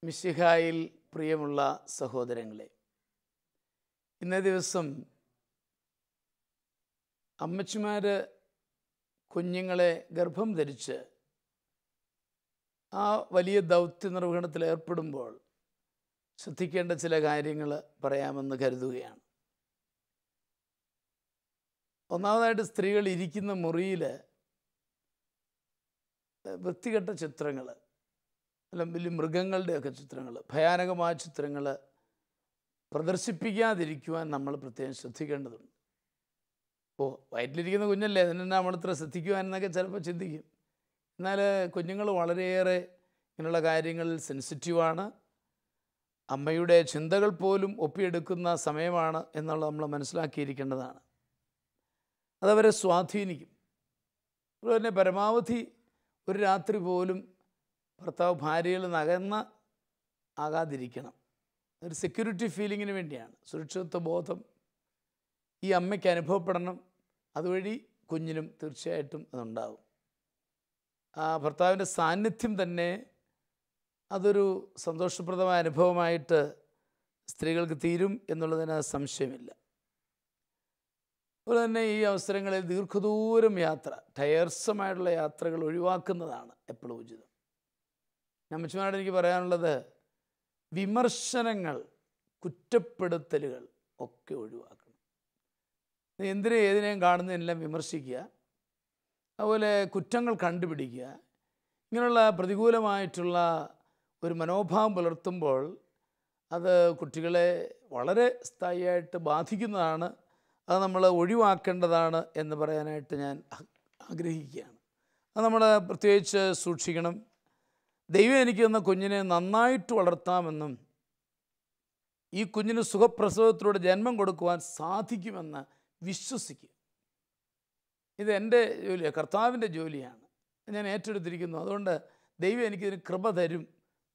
മിശിഹായിൽ പ്രിയമുള്ള സഹോദരങ്ങളെ, ഇന്നേ ദിവസം അമ്മച്ചിമാർ കുഞ്ഞുങ്ങളെ ഗർഭം ധരിച്ച് ആ വലിയ ദൗത്യ നിർവഹണത്തിൽ ഏർപ്പെടുമ്പോൾ ശ്രദ്ധിക്കേണ്ട ചില കാര്യങ്ങൾ പറയാമെന്ന് കരുതുകയാണ്. ഒന്നാമതായിട്ട്, സ്ത്രീകൾ ഇരിക്കുന്ന മുറിയിൽ വൃത്തികെട്ട ചിത്രങ്ങൾ, അല്ലെങ്കിൽ മൃഗങ്ങളുടെയൊക്കെ ചിത്രങ്ങൾ, ഭയാനകമായ ചിത്രങ്ങൾ പ്രദർശിപ്പിക്കാതിരിക്കുവാൻ നമ്മൾ പ്രത്യേകം ശ്രദ്ധിക്കേണ്ടതുണ്ട്. വയറ്റിലിരിക്കുന്ന കുഞ്ഞല്ലേ, അതിനെ നമ്മൾ ഇത്ര ശ്രദ്ധിക്കുവാൻ എന്നൊക്കെ ചിലപ്പോൾ ചിന്തിക്കും. എന്നാൽ കുഞ്ഞുങ്ങൾ വളരെയേറെ ഇങ്ങനെയുള്ള കാര്യങ്ങളിൽ സെൻസിറ്റീവാണ്. അമ്മയുടെ ചിന്തകൾ പോലും ഒപ്പിയെടുക്കുന്ന സമയമാണ് എന്നുള്ളത് നമ്മൾ മനസ്സിലാക്കിയിരിക്കേണ്ടതാണ്. അതവരെ സ്വാധീനിക്കും. അതുപോലെ തന്നെ പരമാവധി ഒരു രാത്രി പോലും ഭർത്താവ് ഭാര്യയിൽ നിന്ന് ആകാതിരിക്കണം. ഒരു സെക്യൂരിറ്റി ഫീലിങ്ങിന് വേണ്ടിയാണ്. സുരക്ഷിതത്വ ബോധം ഈ അമ്മയ്ക്ക് അനുഭവപ്പെടണം. അതുവഴി കുഞ്ഞിനും തീർച്ചയായിട്ടും അതുണ്ടാകും. ആ ഭർത്താവിൻ്റെ സാന്നിധ്യം തന്നെ അതൊരു സന്തോഷപ്രദമായ അനുഭവമായിട്ട് സ്ത്രീകൾക്ക് തീരും എന്നുള്ളതിന് സംശയമില്ല. അതുപോലെ തന്നെ ഈ അവസരങ്ങളിൽ ദീർഘദൂരം യാത്ര, ടയർസമായിട്ടുള്ള യാത്രകൾ ഒഴിവാക്കുന്നതാണ് എപ്പോഴും ഉചിതം. അമ്മച്ചിമാരോട് എനിക്ക് പറയാനുള്ളത്, വിമർശനങ്ങൾ, കുറ്റപ്പെടുത്തലുകൾ ഒക്കെ ഒഴിവാക്കണം. എന്തിനേയും ഏതിനേയും കാണുന്നതിനെല്ലാം വിമർശിക്കുക, അതുപോലെ കുറ്റങ്ങൾ കണ്ടുപിടിക്കുക. ഇങ്ങനെയുള്ള പ്രതികൂലമായിട്ടുള്ള ഒരു മനോഭാവം പുലർത്തുമ്പോൾ അത് കുട്ടികളെ വളരെ സ്ഥായിയായിട്ട് ബാധിക്കുന്നതാണ്. അത് നമ്മൾ ഒഴിവാക്കേണ്ടതാണ് എന്ന് പറയാനായിട്ട് ഞാൻ ആഗ്രഹിക്കുകയാണ്. അത് നമ്മൾ പ്രത്യേകിച്ച് സൂക്ഷിക്കണം. ദൈവം എനിക്ക് തന്ന കുഞ്ഞിനെ നന്നായിട്ട് വളർത്താമെന്നും ഈ കുഞ്ഞിന് സുഖപ്രസവത്തിലൂടെ ജന്മം കൊടുക്കുവാൻ സാധിക്കുമെന്ന് വിശ്വസിക്കുക. ഇത് എൻ്റെ ജോലിയാണ്, കർത്താവിൻ്റെ ജോലിയാണ്, ഞാൻ ഏറ്റെടുത്തിരിക്കുന്നു. അതുകൊണ്ട് ദൈവം എനിക്കിതിന് കൃപ തരും,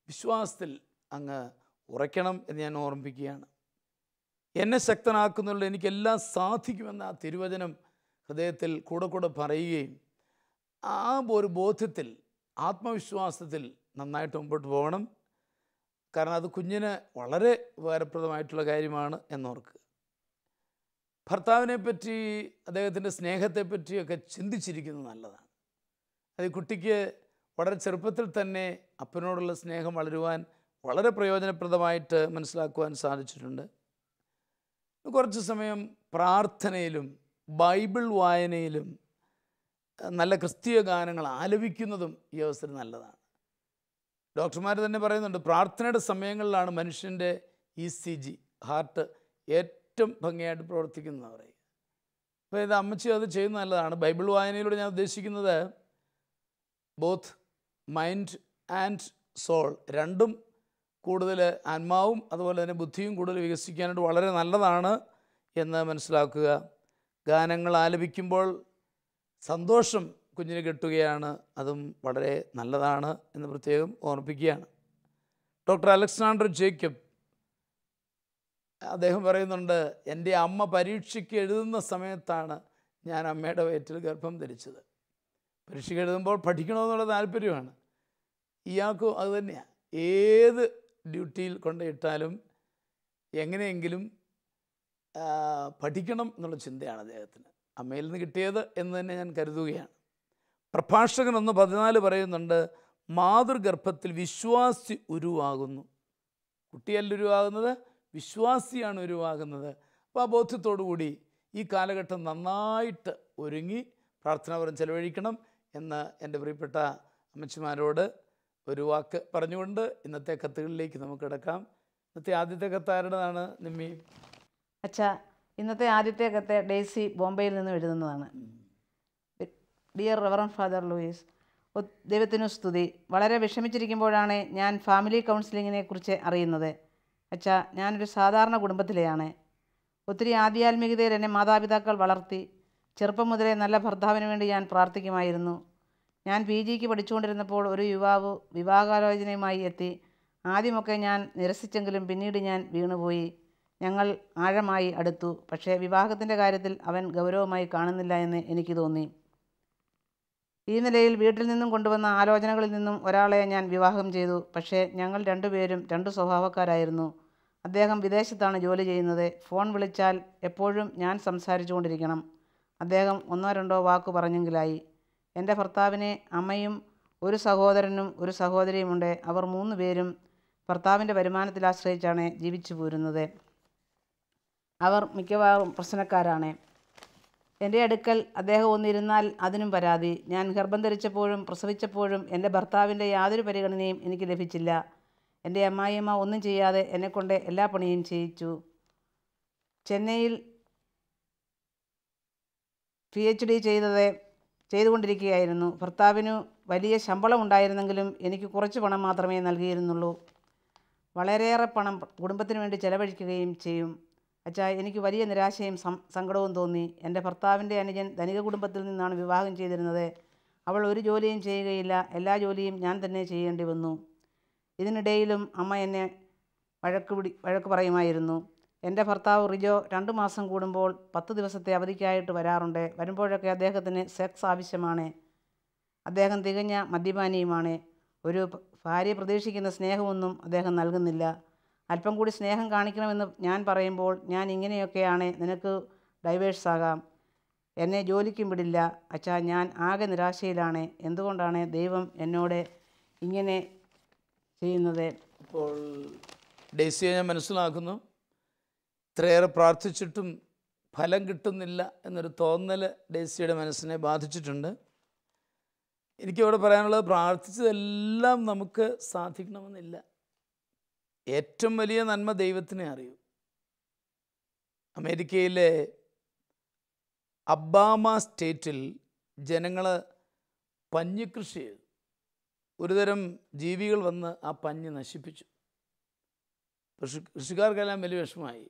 വിശ്വാസത്തിൽ അങ്ങ് ഉറയ്ക്കണം എന്ന് ഞാൻ ഓർമ്മിപ്പിക്കുകയാണ്. എന്നെ ശക്തനാക്കുന്നുള്ള എനിക്കെല്ലാം സാധിക്കുമെന്ന ആ തിരുവചനം ഹൃദയത്തിൽ കൂടെ കൂടെ പറയുകയും ആ ഒരു ബോധ്യത്തിൽ, ആത്മവിശ്വാസത്തിൽ നന്നായിട്ട് മുമ്പോട്ട് പോകണം. കാരണം അത് കുഞ്ഞിന് വളരെ ഉപകാരപ്രദമായിട്ടുള്ള കാര്യമാണ് എന്നോർക്കുക. ഭർത്താവിനെ പറ്റി, അദ്ദേഹത്തിൻ്റെ സ്നേഹത്തെപ്പറ്റിയൊക്കെ ചിന്തിച്ചിരിക്കുന്നത് നല്ലതാണ്. അത് കുട്ടിക്ക് വളരെ ചെറുപ്പത്തിൽ തന്നെ അപ്പനോടുള്ള സ്നേഹം വളരുവാൻ വളരെ പ്രയോജനപ്രദമായിട്ട് മനസ്സിലാക്കുവാൻ സാധിച്ചിട്ടുണ്ട്. കുറച്ച് സമയം പ്രാർത്ഥനയിലും ബൈബിൾ വായനയിലും നല്ല ക്രിസ്തീയ ഗാനങ്ങൾ ആലപിക്കുന്നതും ഈ അവസരം നല്ലതാണ്. ഡോക്ടർമാർ തന്നെ പറയുന്നുണ്ട്, പ്രാർത്ഥനയുടെ സമയങ്ങളിലാണ് മനുഷ്യൻ്റെ ECG, ഹാർട്ട് ഏറ്റവും ഭംഗിയായിട്ട് പ്രവർത്തിക്കുന്നതെന്ന് പറയും. അപ്പോൾ ഇത് അമ്മച്ചി അത് ചെയ്യുന്നത് നല്ലതാണ്. ബൈബിൾ വായനയിലൂടെ ഞാൻ ഉദ്ദേശിക്കുന്നത് ബോത്ത് മൈൻഡ് ആൻഡ് സോൾ, രണ്ടും കൂടുതൽ, ആത്മാവും അതുപോലെ തന്നെ ബുദ്ധിയും കൂടുതൽ വികസിക്കാനായിട്ട് വളരെ നല്ലതാണ് എന്ന് മനസ്സിലാക്കുക. ഗാനങ്ങൾ ആലപിക്കുമ്പോൾ സന്തോഷം കുഞ്ഞിന് കിട്ടുകയാണ്, അതും വളരെ നല്ലതാണ് എന്ന് പ്രത്യേകം ഓർമ്മിപ്പിക്കുകയാണ്. ഡോക്ടർ അലക്സാണ്ടർ ജേക്കബ് അദ്ദേഹം പറയുന്നുണ്ട്, എൻ്റെ അമ്മ പരീക്ഷയ്ക്ക് എഴുതുന്ന സമയത്താണ് ഞാൻ അമ്മയുടെ വയറ്റിൽ ഗർഭം ധരിച്ചത്. പരീക്ഷയ്ക്ക് എഴുതുമ്പോൾ പഠിക്കണമെന്നുള്ള താല്പര്യമാണ്. ഇയാൾക്കും അതുതന്നെയാണ്. ഏത് ഡ്യൂട്ടിയിൽ കൊണ്ടിട്ടാലും എങ്ങനെയെങ്കിലും പഠിക്കണം എന്നുള്ള ചിന്തയാണ് അദ്ദേഹത്തിന്. അമ്മയിൽ നിന്ന് കിട്ടിയത് എന്ന് തന്നെ ഞാൻ കരുതുകയാണ്. പ്രഭാഷകൻ 1:14 പറയുന്നുണ്ട്, മാതൃഗർഭത്തിൽ വിശ്വാസി ഉരുവാകുന്നു. കുട്ടിയല്ല ഉരുവാകുന്നത്, വിശ്വാസിയാണ് ഉരുവാകുന്നത്. അപ്പോൾ ആ ബോധ്യത്തോടു കൂടി ഈ കാലഘട്ടം നന്നായിട്ട് ഒരുങ്ങി പ്രാർത്ഥനാപരം ചെലവഴിക്കണം എന്ന് എൻ്റെ പ്രിയപ്പെട്ട അമ്മച്ചിമാരോട് ഒരു വാക്ക് പറഞ്ഞുകൊണ്ട് ഇന്നത്തെ കത്തുകളിലേക്ക് നമുക്ക് കിടക്കാം. ഇന്നത്തെ ആദ്യത്തെ കത്ത് ആരുടേതാണ് നിമ്മി? അച്ഛാ, ഇന്നത്തെ ആദ്യത്തെ കത്ത് ഡേസി ബോംബെയിൽ നിന്നും എഴുതുന്നതാണ്. ഡിയർ റവറൻ ഫാദർ ലൂയിസ്, ദൈവത്തിനു സ്തുതി. വളരെ വിഷമിച്ചിരിക്കുമ്പോഴാണ് ഞാൻ ഫാമിലി കൗൺസിലിങ്ങിനെ കുറിച്ച് അറിയുന്നത്. അച്ഛാ, ഞാനൊരു സാധാരണ കുടുംബത്തിലെയാണ്. ഒത്തിരി ആധ്യാത്മികതയിൽ എന്നെ മാതാപിതാക്കൾ വളർത്തി. ചെറുപ്പം മുതലേ നല്ല ഭർത്താവിന് വേണ്ടി ഞാൻ പ്രാർത്ഥിക്കുമായിരുന്നു. ഞാൻ PGക്ക് പഠിച്ചുകൊണ്ടിരുന്നപ്പോൾ ഒരു യുവാവ് വിവാഹാലോചനയുമായി എത്തി. ആദ്യമൊക്കെ ഞാൻ നിരസിച്ചെങ്കിലും പിന്നീട് ഞാൻ വീണുപോയി. ഞങ്ങൾ ആഴമായി അടുത്തു. പക്ഷേ വിവാഹത്തിൻ്റെ കാര്യത്തിൽ അവൻ ഗൗരവമായി കാണുന്നില്ല എന്ന് എനിക്ക് തോന്നി. ഈ നിലയിൽ വീട്ടിൽ നിന്നും കൊണ്ടുവന്ന ആലോചനകളിൽ നിന്നും ഒരാളെ ഞാൻ വിവാഹം ചെയ്തു. പക്ഷേ ഞങ്ങൾ രണ്ടുപേരും രണ്ട് സ്വഭാവക്കാരായിരുന്നു. അദ്ദേഹം വിദേശത്താണ് ജോലി ചെയ്യുന്നത്. ഫോൺ വിളിച്ചാൽ എപ്പോഴും ഞാൻ സംസാരിച്ചു കൊണ്ടിരിക്കണം. അദ്ദേഹം ഒന്നോ രണ്ടോ വാക്ക് പറഞ്ഞെങ്കിലായി. എൻ്റെ ഭർത്താവിന് അമ്മയും ഒരു സഹോദരനും ഒരു സഹോദരിയുമുണ്ട്. അവർ 3 പേരും ഭർത്താവിൻ്റെ വരുമാനത്തിൽ ആശ്രയിച്ചാണ് ജീവിച്ചു പോരുന്നത്. അവർ മിക്കവാറും പ്രശ്നക്കാരാണ്. എൻ്റെ അടുക്കൽ അദ്ദേഹം ഒന്നിരുന്നാൽ അതിനും പരാതി. ഞാൻ ഗർഭം ധരിച്ചപ്പോഴും പ്രസവിച്ചപ്പോഴും എൻ്റെ ഭർത്താവിൻ്റെ യാതൊരു പരിഗണനയും എനിക്ക് ലഭിച്ചില്ല. എൻ്റെ അമ്മായിയമ്മ ഒന്നും ചെയ്യാതെ എന്നെക്കൊണ്ട് എല്ലാ പണിയും ചെയ്യിച്ചു. ചെന്നൈയിൽ PhD ചെയ്തുകൊണ്ടിരിക്കുകയായിരുന്നു. ഭർത്താവിനു വലിയ ശമ്പളം ഉണ്ടായിരുന്നെങ്കിലും എനിക്ക് കുറച്ച് പണം മാത്രമേ നൽകിയിരുന്നുള്ളൂ. വളരെയേറെ പണം കുടുംബത്തിന് വേണ്ടി ചെലവഴിക്കുകയും ചെയ്യും. അച്ഛാ, എനിക്ക് വലിയ നിരാശയും സങ്കടവും തോന്നി. എൻ്റെ ഭർത്താവിൻ്റെ അനുജൻ ധനിക കുടുംബത്തിൽ നിന്നാണ് വിവാഹം ചെയ്തിരുന്നത്. അവൾ ഒരു ജോലിയും ചെയ്യുകയില്ല. എല്ലാ ജോലിയും ഞാൻ തന്നെ ചെയ്യേണ്ടി വന്നു. ഇതിനിടയിലും അമ്മ എന്നെ വഴക്ക് പറയുമായിരുന്നു. എൻ്റെ ഭർത്താവ് റിജോ 2 മാസം കൂടുമ്പോൾ 10 ദിവസത്തെ അവധിക്കായിട്ട് വരാറുണ്ട്. വരുമ്പോഴൊക്കെ അദ്ദേഹത്തിന് സെക്സ് ആവശ്യമാണ്. അദ്ദേഹം തികഞ്ഞ മദ്യപാനിയുമാണ്. ഒരു ഭാര്യ പ്രതീക്ഷിക്കുന്ന സ്നേഹമൊന്നും അദ്ദേഹം നൽകുന്നില്ല. അല്പം കൂടി സ്നേഹം കാണിക്കണമെന്ന് ഞാൻ പറയുമ്പോൾ, ഞാൻ ഇങ്ങനെയൊക്കെയാണ്, നിനക്ക് ഡൈവേഴ്സ് ആകാം, എന്നെ ജോലിക്കും വിടില്ല. അച്ഛാ, ഞാൻ ആകെ നിരാശയിലാണ്. എന്തുകൊണ്ടാണ് ദൈവം എന്നോട് ഇങ്ങനെ ചെയ്യുന്നത്? അപ്പോൾ ഡെയ്സിയെ ഞാൻ മനസ്സിലാക്കുന്നു, ഇത്രയേറെ പ്രാർത്ഥിച്ചിട്ടും ഫലം കിട്ടുന്നില്ല എന്നൊരു തോന്നൽ ഡെയ്സിയുടെ മനസ്സിനെ ബാധിച്ചിട്ടുണ്ട്. എനിക്കിവിടെ പറയാനുള്ളത്, പ്രാർത്ഥിച്ചതെല്ലാം നമുക്ക് സാധിക്കണമെന്നില്ല. ഏറ്റവും വലിയ നന്മ ദൈവത്തിനെ അറിയൂ. അമേരിക്കയിലെ അബാമ സ്റ്റേറ്റിൽ ജനങ്ങൾ പഞ്ഞി കൃഷി ചെയ്തു. ഒരുതരം ജീവികൾ വന്ന് ആ പഞ്ഞി നശിപ്പിച്ചു. കൃഷിക്കാർക്കെല്ലാം വലിയ വിഷമമായി.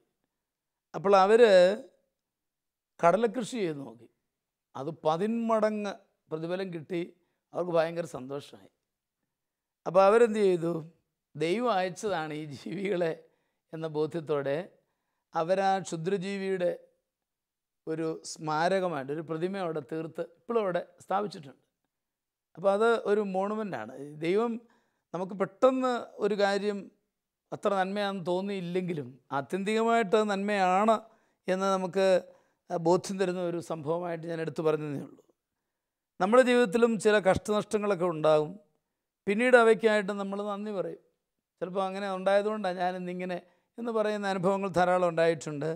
അപ്പോൾ അവർ കടലക്കൃഷി ചെയ്ത് നോക്കി. അത് 10 മടങ്ങ് പ്രതിഫലം കിട്ടി. അവർക്ക് ഭയങ്കര സന്തോഷമായി. അപ്പോൾ അവരെന്ത് ചെയ്തു? ദൈവം അയച്ചതാണ് ഈ ജീവികളെ എന്ന ബോധ്യത്തോടെ അവരാ ക്ഷുദ്രജീവിയുടെ ഒരു സ്മാരകമായിട്ട് ഒരു പ്രതിമ അവിടെ തീർത്ത് ഇപ്പോഴും അവിടെ സ്ഥാപിച്ചിട്ടുണ്ട്. അപ്പോൾ അത് ഒരു മോണുമെൻ്റാണ്. ദൈവം നമുക്ക് പെട്ടെന്ന് ഒരു കാര്യം അത്ര നന്മയാണെന്ന് തോന്നിയില്ലെങ്കിലും ആത്യന്തികമായിട്ട് നന്മയാണ് എന്ന് നമുക്ക് ബോധ്യം തരുന്ന ഒരു സംഭവമായിട്ട് ഞാൻ എടുത്തു പറഞ്ഞതേ ഉള്ളൂ. നമ്മുടെ ജീവിതത്തിലും ചില കഷ്ടനഷ്ടങ്ങളൊക്കെ ഉണ്ടാകും. പിന്നീട് അവയ്ക്കായിട്ട് നമ്മൾ നന്ദി പറയും. ചിലപ്പോൾ അങ്ങനെ ഉണ്ടായതുകൊണ്ടാണ് ഞാനിന്നിങ്ങനെ എന്ന് പറയുന്ന അനുഭവങ്ങൾ ധാരാളം ഉണ്ടായിട്ടുണ്ട്.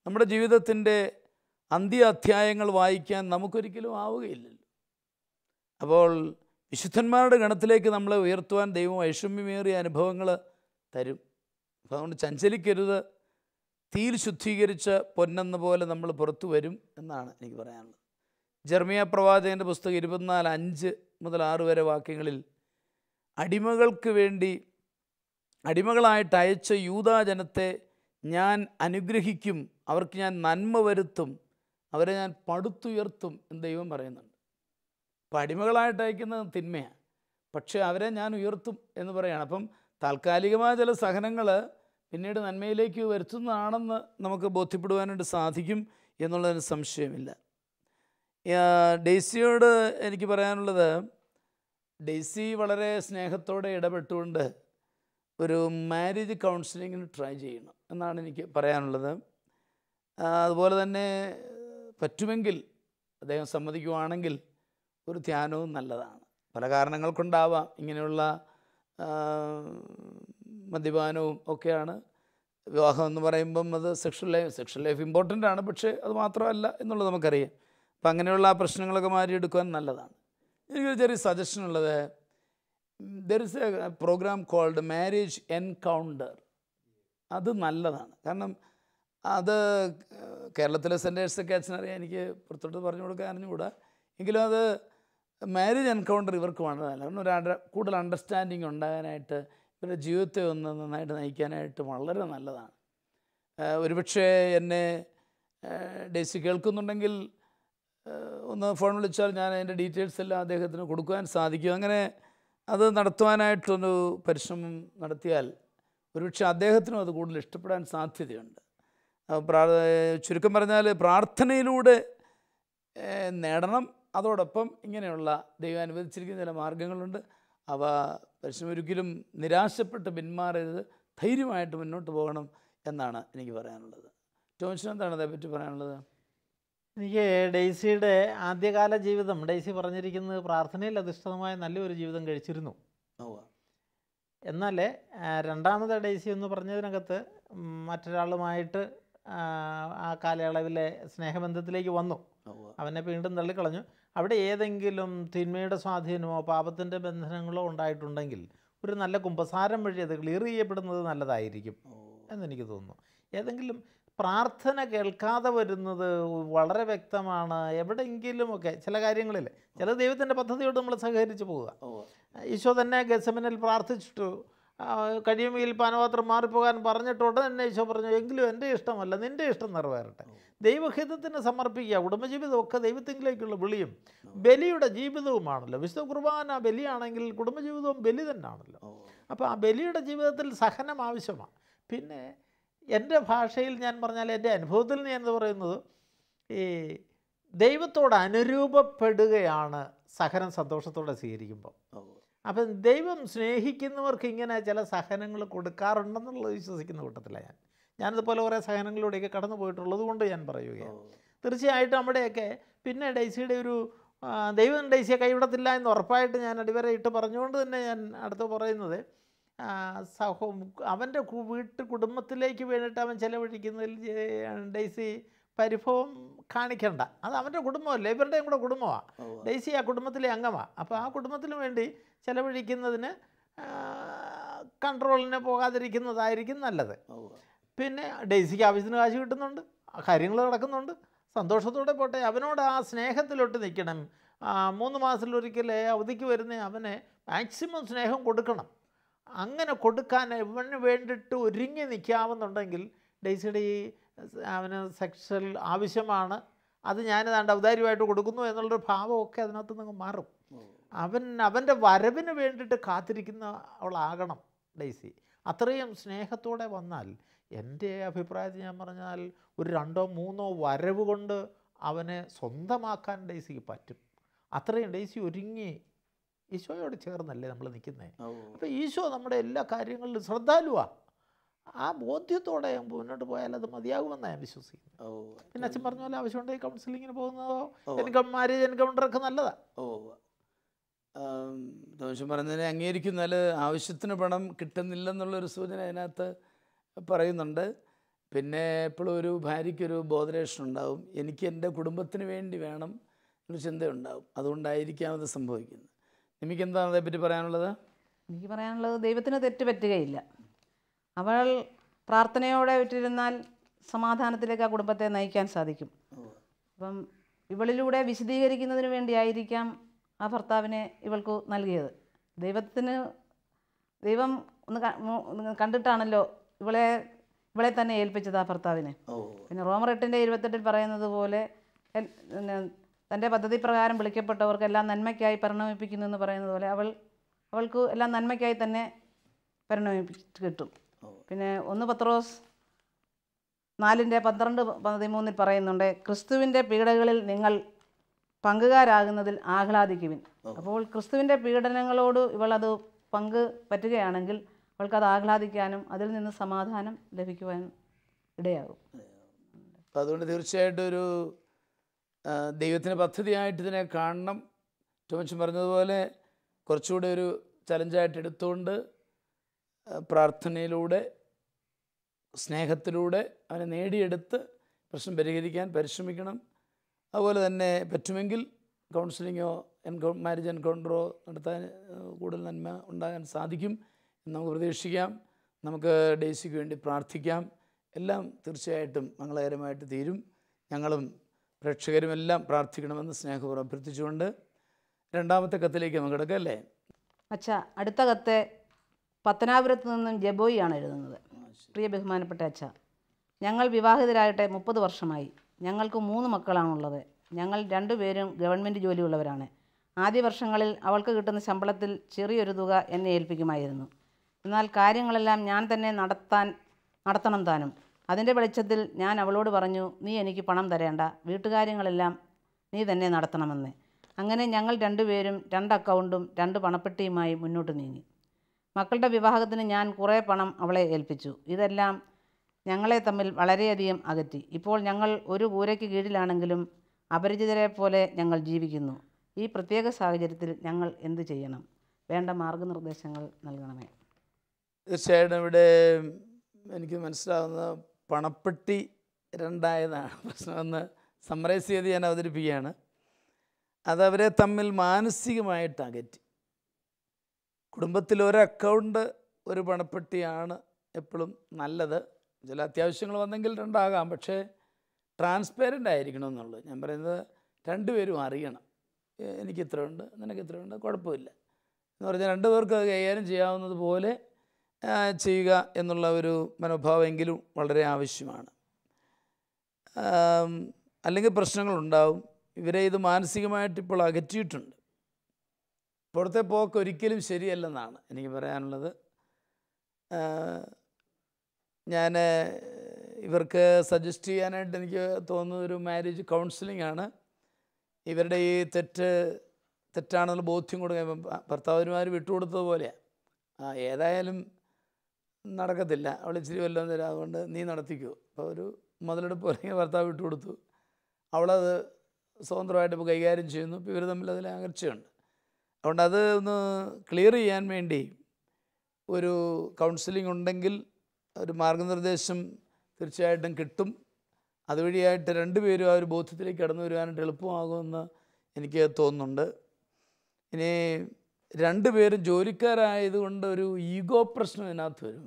നമ്മുടെ ജീവിതത്തിൻ്റെ അന്ത്യ അധ്യായങ്ങൾ വായിക്കാൻ നമുക്കൊരിക്കലും ആവുകയില്ലല്ലോ. അപ്പോൾ വിശുദ്ധന്മാരുടെ ഗണത്തിലേക്ക് നമ്മളെ ഉയർത്തുവാൻ ദൈവം വൈഷമ്യമേറിയ അനുഭവങ്ങൾ തരും. അപ്പോൾ അതുകൊണ്ട് ചഞ്ചലിക്കരുത്. തീയിൽ ശുദ്ധീകരിച്ച പൊന്നെന്ന പോലെ നമ്മൾ പുറത്തു വരും എന്നാണ് എനിക്ക് പറയാനുള്ളത്. ജെറമ്യാ പ്രവാചകൻ്റെ പുസ്തകം 24:5-6 വരെ വാക്യങ്ങളിൽ അടിമകൾക്ക് വേണ്ടി അടിമകളായിട്ട് അയച്ച യൂദാജനത്തെ ഞാൻ അനുഗ്രഹിക്കും, അവർക്ക് ഞാൻ നന്മ വരുത്തും, അവരെ ഞാൻ പടുത്തുയർത്തും എന്ന് ദൈവം പറയുന്നുണ്ട്. അപ്പോൾ അടിമകളായിട്ട് അയക്കുന്നത് തിന്മയാണ്, പക്ഷേ അവരെ ഞാൻ ഉയർത്തും എന്ന് പറയുകയാണ്. അപ്പം താൽക്കാലികമായ ചില സഹനങ്ങൾ പിന്നീട് നന്മയിലേക്ക് വരുത്തുന്നതാണെന്ന് നമുക്ക് ബോധ്യപ്പെടുവാനായിട്ട് സാധിക്കും എന്നുള്ളതിന് സംശയമില്ല. ഡെയ്സിയോട് എനിക്ക് പറയാനുള്ളത്, ഡെയ്സി വളരെ സ്നേഹത്തോടെ ഇടപെട്ടുകൊണ്ട് ഒരു മാരേജ് കൗൺസിലിങ്ങിന് ട്രൈ ചെയ്യണം എന്നാണ് എനിക്ക് പറയാനുള്ളത്. അതുപോലെ തന്നെ പറ്റുമെങ്കിൽ അദ്ദേഹം സമ്മതിക്കുവാണെങ്കിൽ ഒരു ധ്യാനവും നല്ലതാണ്. പല കാരണങ്ങൾ കൊണ്ടാവാം ഇങ്ങനെയുള്ള മദ്യപാനവും ഒക്കെയാണ്. വിവാഹം എന്ന് പറയുമ്പം അത് സെക്ഷൽ ലൈഫ് ഇമ്പോർട്ടൻ്റ് ആണ്, പക്ഷേ അത് മാത്രമല്ല എന്നുള്ളത് നമുക്കറിയാം. അപ്പം അങ്ങനെയുള്ള ആ പ്രശ്നങ്ങളൊക്കെ മാറ്റിയെടുക്കുവാൻ നല്ലതാണ്. എനിക്കൊരു ചെറിയ സജഷൻ ഉള്ളത്, there is a program called marriage encounter. അത് നല്ലതാണ്. കാരണം അത് കേരളത്തിലെ സെൻറ്റേഴ്സൊക്കെ അച്ഛനറിയാം, എനിക്ക് പുറത്തോട്ട് പറഞ്ഞു കൊടുക്കാൻ അറിഞ്ഞുകൂടാ. എങ്കിലും അത് മാരേജ് എൻകൗണ്ടർ ഇവർക്ക് വളരെ നല്ല, കാരണം കൂടുതൽ അണ്ടർസ്റ്റാൻഡിങ് ഉണ്ടാകാനായിട്ട് ഇവരുടെ ജീവിതത്തെ ഒന്ന് നന്നായിട്ട് നയിക്കാനായിട്ട് വളരെ നല്ലതാണ്. ഒരുപക്ഷെ എന്നെ ഡെയ്സി കേൾക്കുന്നുണ്ടെങ്കിൽ ഒന്ന് ഫോൺ വിളിച്ചാൽ ഞാൻ അതിൻ്റെ ഡീറ്റെയിൽസ് എല്ലാം അദ്ദേഹത്തിന് കൊടുക്കുവാൻ സാധിക്കും. അങ്ങനെ അത് നടത്തുവാനായിട്ടൊരു പരിശ്രമം നടത്തിയാൽ ഒരുപക്ഷെ അദ്ദേഹത്തിനും അത് കൂടുതൽ ഇഷ്ടപ്പെടാൻ സാധ്യതയുണ്ട്. ചുരുക്കം പറഞ്ഞാൽ പ്രാർത്ഥനയിലൂടെ നേടണം. അതോടൊപ്പം ഇങ്ങനെയുള്ള ദൈവം അനുവദിച്ചിരിക്കുന്ന ചില മാർഗങ്ങളുണ്ട്. അവ ഒരിക്കലും നിരാശപ്പെട്ട് പിന്മാറരുത്, ധൈര്യമായിട്ട് മുന്നോട്ട് പോകണം എന്നാണ് എനിക്ക് പറയാനുള്ളത്. ടോമിച്ചിന് എന്താണ് അതേപ്പറ്റി പറയാനുള്ളത്? എനിക്ക് ഡെയ്സിയുടെ ആദ്യകാല ജീവിതം, ഡെയ്സി പറഞ്ഞിരിക്കുന്നത് പ്രാർത്ഥനയിൽ അധിഷ്ഠിതമായ നല്ലൊരു ജീവിതം കഴിച്ചിരുന്നു. എന്നാൽ രണ്ടാമത്തെ ഡെയ്സി എന്ന് പറഞ്ഞതിനകത്ത് മറ്റൊരാളുമായിട്ട് ആ കാലയളവിലെ സ്നേഹബന്ധത്തിലേക്ക് വന്നു. അവനെ വീണ്ടും തള്ളിക്കളഞ്ഞു. അവിടെ ഏതെങ്കിലും തിന്മയുടെ സ്വാധീനമോ പാപത്തിൻ്റെ ബന്ധനങ്ങളോ ഉണ്ടായിട്ടുണ്ടെങ്കിൽ ഒരു നല്ല കുമ്പസാരം വഴി അത് ക്ലിയർ ചെയ്യപ്പെടുന്നത് നല്ലതായിരിക്കും എന്നെനിക്ക് തോന്നുന്നു. ഏതെങ്കിലും പ്രാർത്ഥന കേൾക്കാതെ വരുന്നത് വളരെ വ്യക്തമാണ്. എവിടെയെങ്കിലുമൊക്കെ ചില കാര്യങ്ങളിൽ ചില ദൈവത്തിൻ്റെ പദ്ധതിയോട് നമ്മൾ സഹകരിച്ച് പോവുക. ഈശോ തന്നെ ഗെത്സമനിൽ പ്രാർത്ഥിച്ചിട്ടു കഴിയുമെങ്കിൽ പാനപാത്രം മാറിപ്പോകാൻ പറഞ്ഞിട്ട് ഉടനെ തന്നെ ഈശോ പറഞ്ഞു, എങ്കിലും എൻ്റെ ഇഷ്ടമല്ല നിൻ്റെ ഇഷ്ടം നിറവേറട്ടെ. ദൈവഹിതത്തിന് സമർപ്പിക്കുക. കുടുംബജീവിതമൊക്കെ ദൈവത്തിലേക്കുള്ള വിളിയും ബലിയുടെ ജീവിതവുമാണല്ലോ. വിശുദ്ധ കുർബാന ബലിയാണെങ്കിൽ കുടുംബജീവിതവും ബലി തന്നെയാണല്ലോ. അപ്പോൾ ആ ബലിയുടെ ജീവിതത്തിൽ സഹനം ആവശ്യമാണ്. പിന്നെ എൻ്റെ ഭാഷയിൽ ഞാൻ പറഞ്ഞാൽ, എൻ്റെ അനുഭവത്തിൽ ഞാൻ എന്ന് പറയുന്നത്, ഈ ദൈവത്തോട് അനുരൂപപ്പെടുകയാണ് സഹനം സന്തോഷത്തോടെ സ്വീകരിക്കുമ്പോൾ. അപ്പം ദൈവം സ്നേഹിക്കുന്നവർക്ക് ഇങ്ങനെ ചില സഹനങ്ങൾ കൊടുക്കാറുണ്ടെന്നുള്ളത് വിശ്വസിക്കുന്ന കൂട്ടത്തിലാണ് ഞാനിതുപോലെ കുറേ സഹനങ്ങളിലൂടെയൊക്കെ കടന്നു പോയിട്ടുള്ളത് കൊണ്ട് ഞാൻ പറയുകയാണ്. തീർച്ചയായിട്ടും അവിടെയൊക്കെ പിന്നെ ഡെയ്സിയുടെ ഒരു ദൈവം ഡെയ്സിയെ കൈവിടത്തില്ല എന്ന് ഉറപ്പായിട്ട് ഞാൻ അടിവരയിട്ട് പറഞ്ഞുകൊണ്ട് തന്നെ ഞാൻ അടുത്ത് പറയുന്നത്, അവൻ്റെ കുടുംബത്തിലേക്ക് വേണ്ടിയിട്ട് അവൻ ചെലവഴിക്കുന്നതിൽ ഡെയ്സി പരിഭവം കാണിക്കണ്ട. അത് അവൻ്റെ കുടുംബമല്ല, ഇവരുടെയും കൂടെ കുടുംബമാണ്. ഡെയ്സി ആ കുടുംബത്തിലെ അംഗമാണ്. അപ്പോൾ ആ കുടുംബത്തിന് വേണ്ടി ചെലവഴിക്കുന്നതിന് കൺട്രോളിന് പോകാതിരിക്കുന്നതായിരിക്കും നല്ലത്. പിന്നെ ഡെയ്സിക്ക് ആവശ്യത്തിന് കാശ് കിട്ടുന്നുണ്ട്, കാര്യങ്ങൾ നടക്കുന്നുണ്ട്, സന്തോഷത്തോടെ പോട്ടെ. അവനോട് ആ സ്നേഹത്തിലോട്ട് നിൽക്കണം. 3 മാസത്തിലൊരിക്കൽ അവധിക്ക് വരുന്ന അവനെ മാക്സിമം സ്നേഹം കൊടുക്കണം. അങ്ങനെ കൊടുക്കാൻ ഇവന് വേണ്ടിയിട്ട് ഒരുങ്ങി നിൽക്കാമെന്നുണ്ടെങ്കിൽ ഡെയ്സിയുടെ ഈ അവന് സെക്ഷൽ ആവശ്യമാണ്, അത് ഞാനിതാണ്ട് ഔദാര്യമായിട്ട് കൊടുക്കുന്നു എന്നുള്ളൊരു ഭാവമൊക്കെ അതിനകത്ത് നിന്ന് മാറും. അവൻ്റെ വരവിന് വേണ്ടിയിട്ട് കാത്തിരിക്കുന്ന അവളാകണം ഡെയ്സി. അത്രയും സ്നേഹത്തോടെ വന്നാൽ എൻ്റെ അഭിപ്രായത്തിൽ ഞാൻ പറഞ്ഞാൽ ഒരു 2 or 3 വരവ് കൊണ്ട് അവനെ സ്വന്തമാക്കാൻ ഡെയ്സിക്ക് പറ്റും. അത്രയും ഡെയ്സി ഒരുങ്ങി ഈശോയോട് ചേർന്നല്ലേ നമ്മൾ നിൽക്കുന്നത്. അപ്പോൾ ഈശോ നമ്മുടെ എല്ലാ കാര്യങ്ങളിലും ശ്രദ്ധാലുവാണ്. ആ ബോധ്യത്തോടെ മുന്നോട്ട് പോയാൽ അത് മതിയാകുമെന്നാണ് ഞാൻ വിശ്വസിക്കുന്നത്. പിന്നെ അച്ഛൻ പറഞ്ഞ പോലെ ആവശ്യമുണ്ടെങ്കിൽ കൗൺസിലിങ്ങിന് പോകുന്നതോ മാരേജ് എൻകൗണ്ടറൊക്കെ നല്ലതാണ്. ദോഷം പറഞ്ഞതിനെ അംഗീകരിക്കുന്നാൽ ആവശ്യത്തിന് പണം കിട്ടുന്നില്ലെന്നുള്ളൊരു സൂചന അതിനകത്ത് പറയുന്നുണ്ട്. പിന്നെ എപ്പോഴും ഒരു ഭാര്യയ്ക്കൊരു ബോധരേഷൻ ഉണ്ടാവും, എനിക്ക് എൻ്റെ കുടുംബത്തിന് വേണ്ടി വേണം എന്നൊരു ചിന്തയുണ്ടാവും. അതുകൊണ്ടായിരിക്കാം അത് സംഭവിക്കുന്നത്. എനിക്കെന്താണ് അതേപ്പറ്റി പറയാനുള്ളത്? എനിക്ക് പറയാനുള്ളത്, ദൈവത്തിന് തെറ്റ് പറ്റുകയില്ല. അവൾ പ്രാർത്ഥനയോടെ വിട്ടിരുന്നാൽ സമാധാനത്തിലേക്ക് ആ കുടുംബത്തെ നയിക്കാൻ സാധിക്കും. അപ്പം ഇവളിലൂടെ വിശദീകരിക്കുന്നതിന് വേണ്ടിയായിരിക്കാം ആ ഭർത്താവിനെ ഇവൾക്ക് നൽകിയത്. ദൈവം ഒന്ന് കണ്ടിട്ടാണല്ലോ ഇവളെ തന്നെ ഏൽപ്പിച്ചത് ആ ഭർത്താവിനെ. പിന്നെ റോമർ 8:28 പറയുന്നത് പോലെ തൻ്റെ പദ്ധതി പ്രകാരം വിളിക്കപ്പെട്ടവർക്കെല്ലാം നന്മയ്ക്കായി പരിണമിപ്പിക്കുന്നു എന്ന് പറയുന്നത് പോലെ അവൾക്ക് എല്ലാം നന്മയ്ക്കായി തന്നെ പരിണമിപ്പിച്ച് കിട്ടും. പിന്നെ 1 പത്രോസ് 4:12-13 പറയുന്നുണ്ട്, ക്രിസ്തുവിൻ്റെ പീഡകളിൽ നിങ്ങൾ പങ്കുകാരാകുന്നതിൽ ആഹ്ലാദിക്കുവിൻ. അപ്പോൾ ക്രിസ്തുവിൻ്റെ പീഡനങ്ങളോട് ഇവളത് പങ്ക് പറ്റുകയാണെങ്കിൽ അവൾക്കത് ആഹ്ലാദിക്കാനും അതിൽ നിന്ന് സമാധാനം ലഭിക്കുവാനും ഇടയാകും. അപ്പം അതുകൊണ്ട് തീർച്ചയായിട്ടും ഒരു ദൈവത്തിൻ്റെ പദ്ധതിയായിട്ട് ഇതിനെ കാണണം. ടോമിച്ചൻ പറഞ്ഞതുപോലെ കുറച്ചുകൂടെ ഒരു ചലഞ്ചായിട്ട് എടുത്തുകൊണ്ട് പ്രാർത്ഥനയിലൂടെ സ്നേഹത്തിലൂടെ അവനെ നേടിയെടുത്ത് പ്രശ്നം പരിഹരിക്കാൻ പരിശ്രമിക്കണം. അതുപോലെ തന്നെ പറ്റുമെങ്കിൽ കൗൺസിലിങ്ങോ മാരേജ് എൻകൗണ്ടറോ നടത്താൻ കൂടുതൽ നന്മ ഉണ്ടാകാൻ സാധിക്കും എന്ന് നമുക്ക് പ്രതീക്ഷിക്കാം. നമുക്ക് ഡെയ്സിക്ക് വേണ്ടി പ്രാർത്ഥിക്കാം. എല്ലാം തീർച്ചയായിട്ടും മംഗളകരമായിട്ട് തീരും. ഞങ്ങളും പ്രേക്ഷകരുമെല്ലാം പ്രാർത്ഥിക്കണമെന്ന് സ്നേഹപൂർവ്വം അഭ്യർത്ഥിച്ചുകൊണ്ട് രണ്ടാമത്തെ കത്തിലേക്ക് നമുക്ക് കിടക്കാം അല്ലേ? അച്ഛാ, അടുത്ത കത്ത് പത്തനാപുരത്ത് നിന്നും ജബോയിയാണ് എഴുതുന്നത്. പ്രിയ ബഹുമാനപ്പെട്ട അച്ഛാ, ഞങ്ങൾ വിവാഹിതരായിട്ട് 30 വർഷമായി. ഞങ്ങൾക്ക് 3 മക്കളാണുള്ളത്. ഞങ്ങൾ 2 പേരും ഗവൺമെൻറ് ജോലിയുള്ളവരാണ്. ആദ്യ വർഷങ്ങളിൽ അവൾക്ക് കിട്ടുന്ന ശമ്പളത്തിൽ ചെറിയൊരു തുക എന്നെ ഏൽപ്പിക്കുമായിരുന്നു. എന്നാൽ കാര്യങ്ങളെല്ലാം ഞാൻ തന്നെ നടത്തണം താനും. അതിൻ്റെ വെളിച്ചത്തിൽ ഞാൻ അവളോട് പറഞ്ഞു, നീ എനിക്ക് പണം തരേണ്ട, വീട്ടുകാര്യങ്ങളെല്ലാം നീ തന്നെ നടത്തണമെന്ന്. അങ്ങനെ ഞങ്ങൾ രണ്ടുപേരും 2 അക്കൗണ്ടും 2 പണപ്പെട്ടിയുമായി മുന്നോട്ട് നീങ്ങി. മക്കളുടെ വിവാഹത്തിന് ഞാൻ കുറേ പണം അവളെ ഏൽപ്പിച്ചു. ഇതെല്ലാം ഞങ്ങളെ തമ്മിൽ വളരെയധികം അകറ്റി. ഇപ്പോൾ ഞങ്ങൾ ഒരു കൂരയ്ക്ക് കീഴിലാണെങ്കിലും അപരിചിതരെ പോലെ ഞങ്ങൾ ജീവിക്കുന്നു. ഈ പ്രത്യേക സാഹചര്യത്തിൽ ഞങ്ങൾ എന്ത് ചെയ്യണം? വേണ്ട മാർഗനിർദ്ദേശങ്ങൾ നൽകണമേ. തീർച്ചയായിട്ടും ഇവിടെ എനിക്ക് മനസ്സിലാവുന്ന പണപ്പെട്ടി 2 പ്രശ്നമെന്ന് സമ്മറൈസ് ചെയ്ത് ഞാൻ അവതരിപ്പിക്കുകയാണ്. അതവരെ തമ്മിൽ മാനസികമായിട്ട് അകറ്റി. കുടുംബത്തിൽ ഒരു അക്കൗണ്ട് ഒരു പണപ്പെട്ടിയാണ് എപ്പോഴും നല്ലത്. ചില അത്യാവശ്യങ്ങൾ വന്നെങ്കിൽ 2 ആകാം, പക്ഷേ ട്രാൻസ്പെറൻ്റ് ആയിരിക്കണം എന്നുള്ളത്. ഞാൻ പറയുന്നത് രണ്ടുപേരും അറിയണം. എനിക്ക് ഇത്രയുണ്ട്, നിനക്ക് ഇത്രയുണ്ട്, കുഴപ്പമില്ല എന്ന് പറഞ്ഞാൽ 2 പേർക്ക് അത് കൈകാര്യം ചെയ്യാവുന്നത് പോലെ ചെയ്യുക എന്നുള്ള ഒരു മനോഭാവമെങ്കിലും വളരെ ആവശ്യമാണ്. അല്ലെങ്കിൽ പ്രശ്നങ്ങളുണ്ടാവും. ഇവരെ ഇത് മാനസികമായിട്ട് ഇപ്പോൾ അകറ്റിയിട്ടുണ്ട്. പുറത്തെ പോക്ക് ഒരിക്കലും ശരിയല്ലെന്നാണ് എനിക്ക് പറയാനുള്ളത്. ഞാൻ ഇവർക്ക് സജസ്റ്റ് ചെയ്യാനായിട്ട് എനിക്ക് തോന്നുന്നത് ഒരു മാരേജ് കൗൺസിലിംഗ് ആണ്. ഇവരുടെ ഈ തെറ്റാണെന്നുള്ള ബോധ്യം കൊടുക്കുക. ഭർത്താവിന്മാർ വിട്ടുകൊടുത്തത് പോലെയാണ്. ഏതായാലും നടക്കത്തില്ല, അവൾ ഇച്ചിരി വല്ലതും തരാം, അതുകൊണ്ട് നീ നടത്തിക്കോ. അപ്പോൾ ഒരു മുതലെടുപ്പ് അല്ലെങ്കിൽ ഭർത്താവ് വിട്ടുകൊടുത്തു, അവളത് സ്വതന്ത്രമായിട്ട് ഇപ്പോൾ കൈകാര്യം ചെയ്യുന്നു. ഇപ്പോൾ ഇവർ തമ്മിൽ അതിൽ അകർച്ചയുണ്ട്. അതുകൊണ്ട് അത് ഒന്ന് ക്ലിയർ ചെയ്യാൻ വേണ്ടി ഒരു കൗൺസിലിംഗ് ഉണ്ടെങ്കിൽ ഒരു മാർഗനിർദ്ദേശം തീർച്ചയായിട്ടും കിട്ടും. അതുവഴിയായിട്ട് 2 പേരും ആ ഒരു ബോധ്യത്തിലേക്ക് കടന്നു വരുവാനായിട്ട് എളുപ്പമാകുമെന്ന് എനിക്ക് തോന്നുന്നുണ്ട്. ഇനി 2 പേരും ജോലിക്കാരായതുകൊണ്ട് ഒരു ഈഗോ പ്രശ്നം ഇതിനകത്ത് വരും.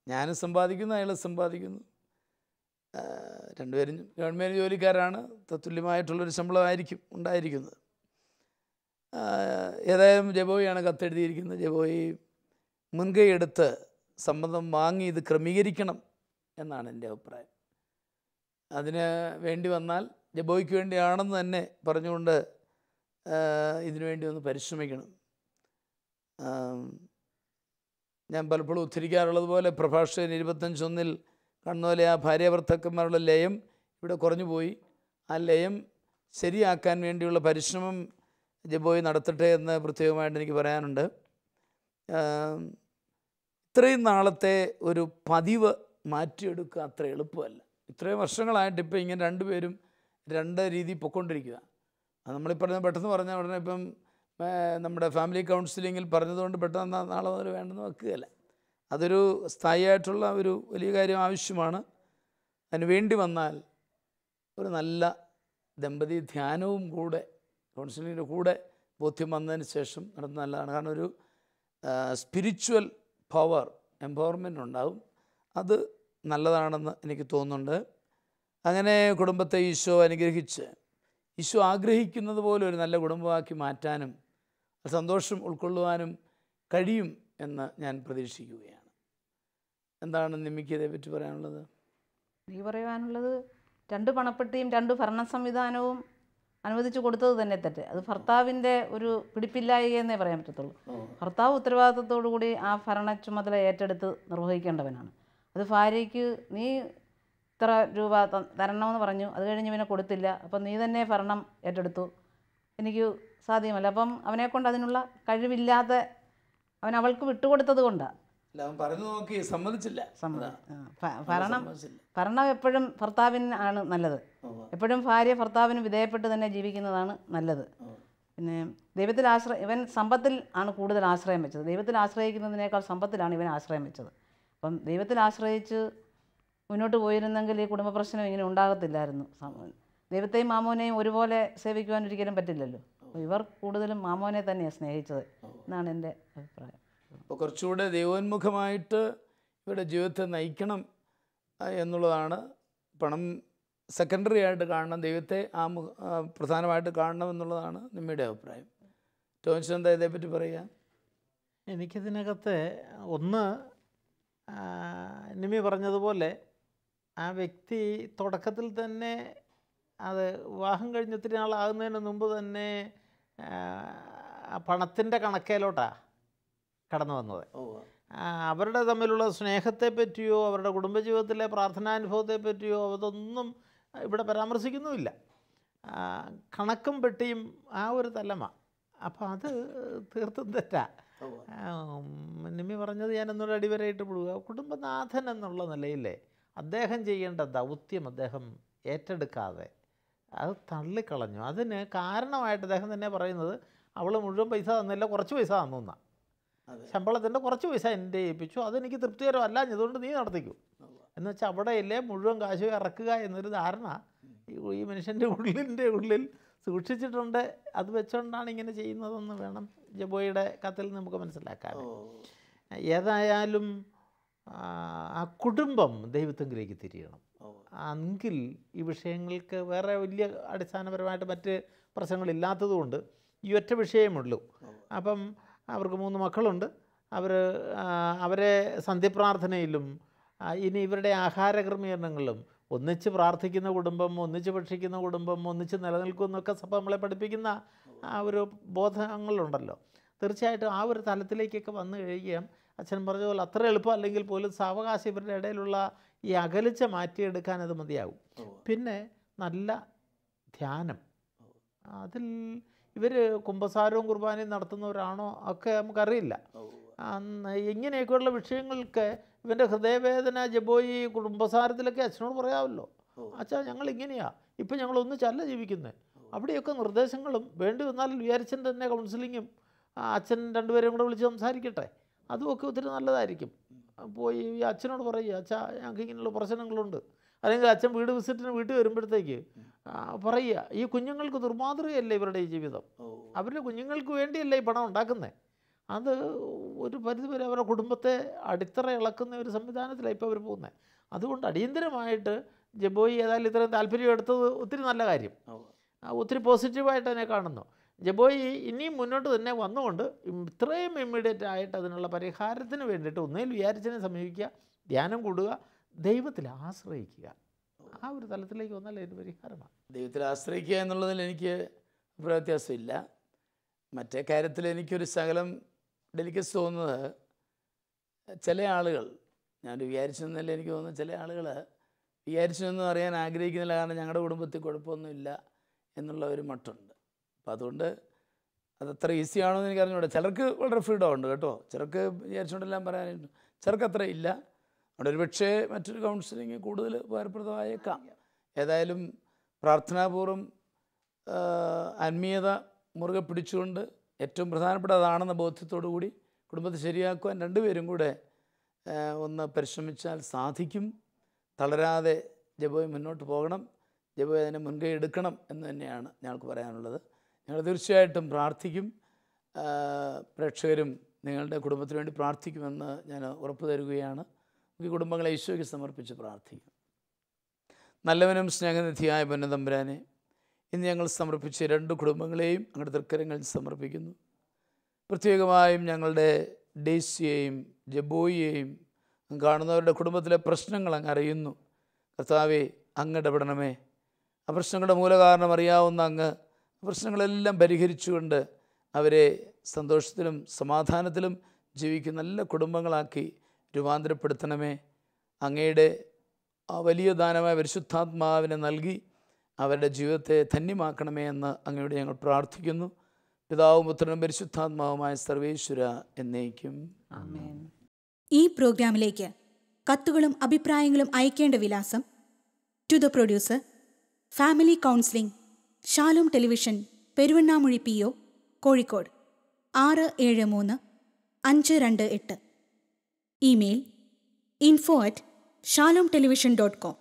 ഞാനും സമ്പാദിക്കുന്നു, അയാൾ സമ്പാദിക്കുന്നു. 2 പേരും ഗവൺമെൻറ് ജോലിക്കാരാണ്. തത്തുല്യമായിട്ടുള്ളൊരു ശമ്പളമായിരിക്കും ഉണ്ടായിരിക്കുന്നത്. ഏതായാലും ജബോയിയാണ് കത്തെഴുതിയിരിക്കുന്നത്. ജബോയി മുൻകൈ എടുത്ത് സമ്മതം വാങ്ങി ഇത് ക്രമീകരിക്കണം എന്നാണ് എൻ്റെ അഭിപ്രായം. അതിന് വേണ്ടി വന്നാൽ ജബോയ്ക്ക് വേണ്ടിയാണെന്ന് തന്നെ പറഞ്ഞുകൊണ്ട് ഇതിനു വേണ്ടി ഒന്ന് പരിശ്രമിക്കണം. ഞാൻ പലപ്പോഴും ഉദ്ധരിക്കാറുള്ളത് പോലെ പ്രഭാഷകൻ 25:1 കാണുന്ന പോലെ ആ ഭാര്യാഭർത്താക്കന്മാരുടെ ലയം ഇവിടെ കുറഞ്ഞു പോയി. ആ ലയം ശരിയാക്കാൻ വേണ്ടിയുള്ള പരിശ്രമം ജബോയ് നടത്തട്ടെ എന്ന് പ്രത്യേകമായിട്ട് എനിക്ക് പറയാനുണ്ട്. ഇത്രയും നാളത്തെ ഒരു പതിവ് മാറ്റിയെടുക്കുക അത്ര എളുപ്പമല്ല. ഇത്രയും വർഷങ്ങളായിട്ട് ഇപ്പോൾ ഇങ്ങനെ 2 പേരും 2 രീതി പൊയ്ക്കൊണ്ടിരിക്കുക. അത് നമ്മളിപ്പോൾ പെട്ടെന്ന് പറഞ്ഞ ഉടനെ ഇപ്പം നമ്മുടെ ഫാമിലി കൗൺസിലിങ്ങിൽ പറഞ്ഞതുകൊണ്ട് പെട്ടെന്ന് നാളെ മുതൽ വേണ്ടെന്ന് വെക്കുകയല്ല. അതൊരു സ്ഥായിയായിട്ടുള്ള ഒരു വലിയ കാര്യം ആവശ്യമാണ്. അതിന് വേണ്ടി വന്നാൽ ഒരു നല്ല ദമ്പതി ധ്യാനവും കൂടെ കൗൺസിലിങ്ങിൻ്റെ കൂടെ ബോധ്യം വന്നതിന് ശേഷം നടത്തുന്ന നല്ലതാണ്. കാരണം ഒരു സ്പിരിച്വൽ പവർ എംപവർമെൻ്റ് ഉണ്ടാവും. അത് നല്ലതാണെന്ന് എനിക്ക് തോന്നുന്നുണ്ട്. അങ്ങനെ കുടുംബത്തെ ഈശോ അനുഗ്രഹിച്ച് ഈശോ ആഗ്രഹിക്കുന്നത് പോലെ ഒരു നല്ല കുടുംബമാക്കി മാറ്റാനും സന്തോഷം ഉൾക്കൊള്ളുവാനും കഴിയും എന്ന് ഞാൻ പ്രതീക്ഷിക്കുകയാണ്. എന്താണ് നിമ്മിക്ക് ഇതേപ്പറ്റി പറയാനുള്ളത്? എനിക്ക് പറയാനുള്ളത് 2 പണപ്പെട്ടിയും 2 ഭരണ സംവിധാനവും അനുവദിച്ചു കൊടുത്തത് തന്നെ തെറ്റ്. അത് ഭർത്താവിൻ്റെ ഒരു പിടിപ്പില്ലായെന്നേ പറയാൻ പറ്റത്തുള്ളൂ. ഭർത്താവ് ഉത്തരവാദിത്തത്തോടു കൂടി ആ ഭരണ ചുമതല ഏറ്റെടുത്ത് നിർവഹിക്കേണ്ടവനാണ്. അത് ഭാര്യയ്ക്ക് നീ ഇത്ര രൂപ തരണമെന്ന് പറഞ്ഞു, അത് കഴിഞ്ഞ് പിന്നെ കൊടുത്തില്ല, അപ്പം നീ തന്നെ ഭരണം ഏറ്റെടുത്തു, എനിക്ക് സാധ്യമല്ല. അപ്പം അവനെക്കൊണ്ട് അതിനുള്ള കഴിവില്ലാതെ അവൻ അവൾക്ക് വിട്ടുകൊടുത്തത് കൊണ്ടാണ്. ഭരണം എപ്പോഴും ഭർത്താവിനാണ് നല്ലത്. എപ്പോഴും ഭാര്യ ഭർത്താവിന് വിധേയപ്പെട്ട് തന്നെ ജീവിക്കുന്നതാണ് നല്ലത്. പിന്നെ ദൈവത്തിൽ ഇവൻ സമ്പത്തിൽ ആണ് കൂടുതൽ ആശ്രയം വെച്ചത്. ദൈവത്തിൽ ആശ്രയിക്കുന്നതിനേക്കാൾ സമ്പത്തിലാണ് ഇവൻ ആശ്രയം വെച്ചത്. അപ്പം ദൈവത്തിൽ ആശ്രയിച്ച് മുന്നോട്ട് പോയിരുന്നെങ്കിൽ ഈ കുടുംബ പ്രശ്നം ഇങ്ങനെ ഉണ്ടാകത്തില്ലായിരുന്നു. ദൈവത്തെയും മാമോനെയും ഒരുപോലെ സേവിക്കുവാൻ ഒരിക്കലും പറ്റില്ലല്ലോ. അപ്പോൾ ഇവർ കൂടുതലും മാമോനെ തന്നെയാണ് സ്നേഹിച്ചത് എന്നാണ് എൻ്റെ അഭിപ്രായം. അപ്പോൾ കുറച്ചുകൂടെ ദൈവോന്മുഖമായിട്ട് ഇവരുടെ ജീവിതത്തെ നയിക്കണം എന്നുള്ളതാണ്. പണം സെക്കൻഡറി ആയിട്ട് കാണണം, ദൈവത്തെ പ്രധാനമായിട്ട് കാണണം എന്നുള്ളതാണ് നിമ്മയുടെ അഭിപ്രായം. ടോൺസ് എന്താ ഇതേപ്പറ്റി പറയുക? എനിക്കിതിനകത്ത് ഒന്ന് നിമ്മി പറഞ്ഞതുപോലെ ആ വ്യക്തി തുടക്കത്തിൽ തന്നെ അത് വിവാഹം കഴിഞ്ഞ് ഒത്തിരി നാളാകുന്നതിന് മുമ്പ് തന്നെ പണത്തിൻ്റെ കണക്കേലോട്ടാണ് കടന്നു വന്നത്. അവരുടെ തമ്മിലുള്ള സ്നേഹത്തെ പറ്റിയോ അവരുടെ കുടുംബജീവിതത്തിലെ പ്രാർത്ഥനാനുഭവത്തെ പറ്റിയോ അതൊന്നും ഇവിടെ പരാമർശിക്കുന്നുമില്ല. കണക്കും പെട്ടിയും ആ ഒരു തലമ. അപ്പം അത് തീർത്തും തെറ്റാ. നിമ്മി പറഞ്ഞത് ഞാൻ ഒന്നുകൂടെ അടിവരയിട്ട് വിടുക. കുടുംബനാഥൻ എന്നുള്ള നിലയിലെ അദ്ദേഹം ചെയ്യേണ്ട ദൗത്യം അദ്ദേഹം ഏറ്റെടുക്കാതെ അത് തള്ളിക്കളഞ്ഞു. അതിന് കാരണമായിട്ട് അദ്ദേഹം തന്നെ പറയുന്നത് അവൾ മുഴുവൻ പൈസ തന്നില്ല, കുറച്ച് പൈസ തന്നു. ശമ്പളത്തിൻ്റെ കുറച്ച് പൈസ എൻ്റെ ഏൽപ്പിച്ചു, അതെനിക്ക് തൃപ്തികരമല്ല, അതുകൊണ്ട് നീ നടത്തിക്കൂ എന്ന് വെച്ചാൽ അവിടെയല്ലേ മുഴുവൻ കാശ് ഇറക്കുക എന്നൊരു ധാരണ ഈ മനുഷ്യൻ്റെ ഉള്ളിൽ സൂക്ഷിച്ചിട്ടുണ്ട്. അത് വെച്ചുകൊണ്ടാണ് ഇങ്ങനെ ചെയ്യുന്നതെന്ന് വേണം ജബോയുടെ കത്തിൽ നമുക്ക് മനസ്സിലാക്കാൻ. ഏതായാലും ആ കുടുംബം ദൈവത്തെങ്കിലേക്ക് തിരിയണം. എങ്കിൽ ഈ വിഷയങ്ങൾക്ക് വേറെ വലിയ അടിസ്ഥാനപരമായിട്ട് മറ്റ് പ്രശ്നങ്ങളില്ലാത്തതുകൊണ്ട് ഈ ഒറ്റ വിഷയമുള്ളൂ. അപ്പം അവർക്ക് 3 മക്കളുണ്ട്. അവരെ സന്ധ്യപ്രാർത്ഥനയിലും ഇനി ഇവരുടെ ആഹാരക്രമീകരണങ്ങളിലും ഒന്നിച്ച് പ്രാർത്ഥിക്കുന്ന കുടുംബം, ഒന്നിച്ച് ഭക്ഷിക്കുന്ന കുടുംബം, ഒന്നിച്ച് നിലനിൽക്കുമെന്നൊക്കെ സഭ നമ്മളെ പഠിപ്പിക്കുന്ന ആ ഒരു ബോധങ്ങളുണ്ടല്ലോ. തീർച്ചയായിട്ടും ആ ഒരു തലത്തിലേക്കൊക്കെ വന്നു കഴിയുകയും അച്ഛൻ പറഞ്ഞ പോലെ അത്ര എളുപ്പം അല്ലെങ്കിൽ പോലും സാവകാശം ഇവരുടെ ഇടയിലുള്ള ഈ അകലിച്ച മാറ്റിയെടുക്കാൻ അത് മതിയാകും. പിന്നെ നല്ല ധ്യാനം. അതിൽ ഇവർ കുമ്പസാരവും കുർബാനയും നടത്തുന്നവരാണോ ഒക്കെ നമുക്കറിയില്ല. ഇങ്ങനെയൊക്കെയുള്ള വിഷയങ്ങൾക്ക് ഇവൻ്റെ ഹൃദയവേദന ജബോയി കുടുംബസാരത്തിലൊക്കെ അച്ഛനോട് പറയാമല്ലോ. അച്ഛാ ഞങ്ങൾ ഇങ്ങനെയാണ്, ഇപ്പം ഞങ്ങൾ ഒന്നിച്ചല്ല ജീവിക്കുന്നത്. അവിടെയൊക്കെ നിർദ്ദേശങ്ങളും വേണ്ടി വന്നാൽ വിചാരിച്ചൻ തന്നെ കൗൺസിലിങ്ങും അച്ഛൻ 2 പേരെയും കൂടെ വിളിച്ച് സംസാരിക്കട്ടെ, അതുമൊക്കെ ഒത്തിരി നല്ലതായിരിക്കും. പോയി ഈ അച്ഛനോട് പറയുക, അച്ഛാ ഞങ്ങൾക്ക് ഇങ്ങനെയുള്ള പ്രശ്നങ്ങളുണ്ട്. അല്ലെങ്കിൽ അച്ഛൻ വിസിറ്റിന് വീട്ടിൽ വരുമ്പോഴത്തേക്ക് പറയുക, ഈ കുഞ്ഞുങ്ങൾക്ക് ദുർമാതൃകയല്ലേ ഇവരുടെ ഈ ജീവിതം, അവരുടെ കുഞ്ഞുങ്ങൾക്ക് വേണ്ടിയല്ലേ ഈ പണം ഉണ്ടാക്കുന്നത്. അത് ഒരു പരിധിവരെ അവരുടെ കുടുംബത്തെ അടിത്തറ ഇളക്കുന്ന ഒരു സംവിധാനത്തിലാണ് ഇപ്പോൾ അവർ പോകുന്നത്. അതുകൊണ്ട് അടിയന്തരമായിട്ട് ജബോയി ഏതായാലും ഇത്രയും താല്പര്യം എടുത്തത് ഒത്തിരി നല്ല കാര്യം, ഒത്തിരി പോസിറ്റീവായിട്ട് തന്നെ കാണുന്നു. ജബോയി ഇനിയും മുന്നോട്ട് തന്നെ വന്നുകൊണ്ട് ഇത്രയും ഇമ്മീഡിയറ്റ് ആയിട്ട് അതിനുള്ള പരിഹാരത്തിന് വേണ്ടിയിട്ട് ഒന്നേൽ വിചാരിച്ചതിനെ സമീപിക്കുക, ധ്യാനം കൂടുക, ദൈവത്തിൽ ആശ്രയിക്കുക. ആ ഒരു തലത്തിലേക്ക് വന്നാൽ അതിന് പരിഹാരമാണ്. ദൈവത്തിൽ ആശ്രയിക്കുക എന്നുള്ളതിൽ എനിക്ക് വ്യത്യാസമില്ല. മറ്റേ കാര്യത്തിൽ എനിക്കൊരു ശകലം ഡെലിക്കസ് തോന്നുന്നത്, ചില ആളുകൾ, ഞാൻ വിചാരിച്ചെന്നല്ല എനിക്ക് തോന്നുന്നത്, ചില ആളുകൾ വിചാരിച്ചെന്ന് അറിയാൻ ആഗ്രഹിക്കുന്നില്ല. കാരണം ഞങ്ങളുടെ കുടുംബത്തിൽ കുഴപ്പമൊന്നുമില്ല എന്നുള്ള ഒരു മട്ടുണ്ട്. അപ്പോൾ അതുകൊണ്ട് അതത്ര ഈസി ആണോ എന്ന് എനിക്ക് അറിഞ്ഞൂടെ. ചിലർക്ക് വളരെ ഫ്രീഡം ഉണ്ട് കേട്ടോ, ചിലർക്ക് വിചാരിച്ചുകൊണ്ടെല്ലാം പറയാനുണ്ട്, ചിലർക്ക് അത്ര ഇല്ല. അവിടെ ഒരു പക്ഷേ മറ്റൊരു കൗൺസിലിംഗ് കൂടുതൽ ഉപകാരപ്രദമായേക്കാം. ഏതായാലും പ്രാർത്ഥനാപൂർവ്വം ആത്മീയത മുറുകെ പിടിച്ചുകൊണ്ട് ഏറ്റവും പ്രധാനപ്പെട്ട അതാണെന്ന ബോധ്യത്തോടു കൂടി കുടുംബത്തെ ശരിയാക്കുവാൻ 2 പേരും കൂടെ ഒന്ന് പരിശ്രമിച്ചാൽ സാധിക്കും. തളരാതെ ജബോയ് മുന്നോട്ട് പോകണം, ജബോയ് അതിനെ മുൻകൈ എടുക്കണം എന്ന് തന്നെയാണ് ഞങ്ങൾക്ക് പറയാനുള്ളത്. ഞങ്ങൾ തീർച്ചയായിട്ടും പ്രാർത്ഥിക്കും. പ്രേക്ഷകരും നിങ്ങളുടെ കുടുംബത്തിന് വേണ്ടി പ്രാർത്ഥിക്കുമെന്ന് ഞാൻ ഉറപ്പ് തരുകയാണ്. ഈ കുടുംബങ്ങളെ ഈശോയ്ക്ക് സമർപ്പിച്ച് പ്രാർത്ഥിക്കും. നല്ലവനും സ്നേഹനിധിയായ പൊന്നുതമ്പുരാനെ, ഇന്ന് ഞങ്ങൾ സമർപ്പിച്ച 2 കുടുംബങ്ങളെയും അങ്ങയുടെ തൃക്കരങ്ങളിൽ സമർപ്പിക്കുന്നു. പ്രത്യേകമായും ഞങ്ങളുടെ ഡേസിയെയും ജബോയിയെയും കാണുന്നവരുടെ കുടുംബത്തിലെ പ്രശ്നങ്ങൾ അങ്ങ് അറിയുന്നു. കർത്താവേ, അങ്ങ് ഇടപെടണമേ. ആ പ്രശ്നങ്ങളുടെ മൂലകാരണം അറിയാവുന്ന അങ്ങ് പ്രശ്നങ്ങളെല്ലാം പരിഹരിച്ചുകൊണ്ട് അവരെ സന്തോഷത്തിലും സമാധാനത്തിലും ജീവിക്കുന്ന നല്ല കുടുംബങ്ങളാക്കി രൂപാന്തരപ്പെടുത്തണമേ. അങ്ങയുടെ വലിയ ദാനമായ പരിശുദ്ധാത്മാവിനെ നൽകി അവരുടെ ജീവിതത്തെ ധന്യമാക്കണമേ എന്ന് അങ്ങയോട് ഞങ്ങൾ പ്രാർത്ഥിക്കുന്നു. പിതാവും പുത്രനും പരിശുദ്ധാത്മാവുമായ സർവേശ്വര എന്നേക്കും ആമേൻ. ഈ പ്രോഗ്രാമിലേക്ക് കത്തുകളും അഭിപ്രായങ്ങളും അയക്കേണ്ട വിലാസം: to the producer, family counselling, Shalom television, Peruvannamuzhi PO, Kozhikode 673-528. Email info@shalomtelevision.com.